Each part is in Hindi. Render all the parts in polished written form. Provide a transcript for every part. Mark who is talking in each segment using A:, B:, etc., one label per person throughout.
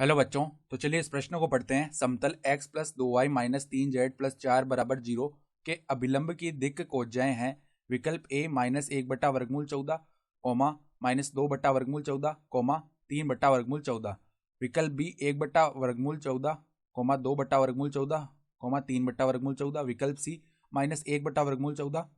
A: हेलो बच्चों, तो चलिए इस प्रश्न को पढ़ते हैं। समतल x plus 2y minus 3z plus 4 बराबर 0 के अभिलंब की दिक् कोज्याएं हैं। विकल्प ए माइनस 1/वर्गमूल 14 कोमा माइनस 2/वर्गमूल 14 कोमा 3/वर्गमूल 14। विकल्प बी 1/वर्गमूल 14 कोमा 2/वर्गमूल 14 कोमा 3/वर्गमूल 14। विकल्प सी माइनस 1/वर्गमूल 14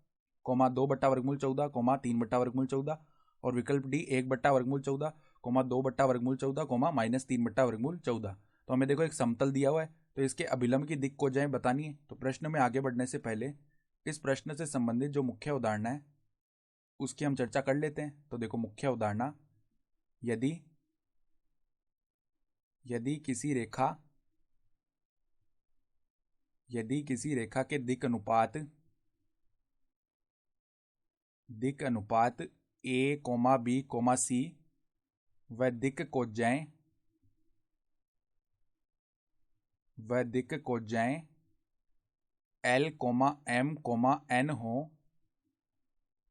A: कोमा 2/वर्गमूल 14 कोमा 3/वर्गमूल 14। और विकल्प डी 1/वर्गमूल 14 कोमा 2/वर्गमूल 14 कोमा माइनस 3/वर्गमूल 14। तो हमें देखो एक समतल दिया हुआ है, तो इसके अभिलंब की दिक् कोज्याएं बतानी है। तो प्रश्न में आगे बढ़ने से पहले इस प्रश्न से संबंधित जो मुख्य उदाहरण है उसकी हम चर्चा कर लेते हैं। तो देखो मुख्य उदाहरण, यदि यदि किसी रेखा के दिक् अनुपात A comma B comma C व दिक् कोज्याएं L comma M comma N हो,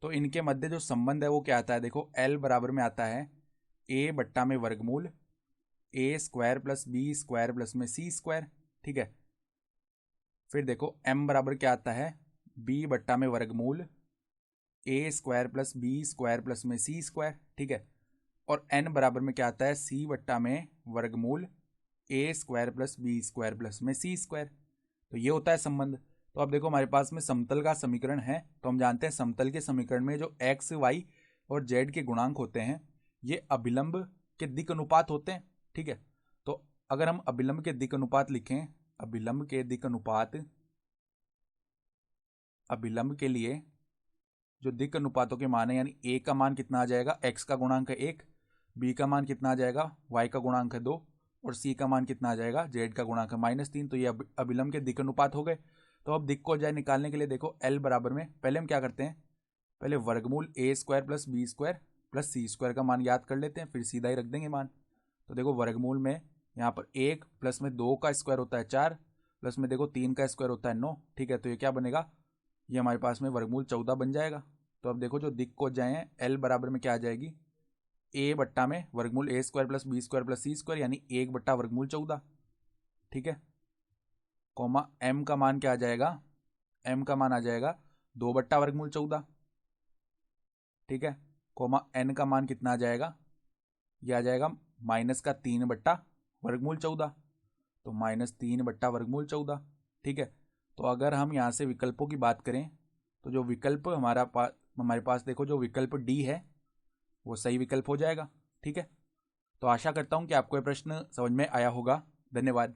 A: तो इनके मध्य जो संबंध है वो क्या आता है। देखो एल बराबर में आता है ए बट्टा में वर्गमूल A square plus B square plus में सी स्क्वायर। ठीक है, फिर देखो एम बराबर क्या आता है बी बट्टा में वर्गमूल A square plus B square plus में सी स्क्वायर। ठीक है, और एन बराबर में क्या आता है सी बट्टा में वर्गमूल A square plus B square plus में सी स्क्वायर। तो ये होता है संबंध। तो अब देखो हमारे पास में समतल का समीकरण है, तो हम जानते हैं समतल के समीकरण में जो एक्स वाई और जेड के गुणांक होते हैं ये अभिलंब के दिक् अनुपात होते हैं। ठीक है, तो अगर हम अभिलंब के दिक् अनुपात लिखें, अभिलंब के लिए जो दिक् अनुपातों के मान है, यानी ए का मान कितना आ जाएगा, एक्स का गुणांक है 1, बी का मान कितना आ जाएगा, वाई का गुणांक है 2, और सी का मान कितना आ जाएगा, जेड का गुणांक है -3। तो ये अभिलंब के दिक् अनुपात हो गए। तो अब दिक् कोज्याएं निकालने के लिए देखो एल बराबर में पहले हम क्या करते हैं, पहले वर्गमूल A square plus B square plus C square का मान याद कर लेते हैं, फिर सीधा ही रख देंगे मान। तो देखो वर्गमूल में यहाँ पर 1 प्लस में 2 का स्क्वायर होता है 4, प्लस में देखो 3 का स्क्वायर होता है 9। ठीक है, तो ये क्या बनेगा, ये हमारे पास में वर्गमूल 14 बन जाएगा। तो अब देखो जो दिक् कोज्याएं हैं एल बराबर में क्या आ जाएगी, ए बट्टा में वर्गमूल A square plus B square plus C square यानी 1/वर्गमूल 14। ठीक है, कोमा एम का मान क्या आ जाएगा, एम का मान आ जाएगा 2/वर्गमूल 14। ठीक है, कोमा एन का मान कितना आ जाएगा, ये आ जाएगा -3/वर्गमूल 14। तो -3/वर्गमूल 14। ठीक है, तो अगर हम यहाँ से विकल्पों की बात करें तो जो विकल्प हमारे पास देखो जो विकल्प डी है वो सही विकल्प हो जाएगा। ठीक है, तो आशा करता हूँ कि आपको ये प्रश्न समझ में आया होगा। धन्यवाद।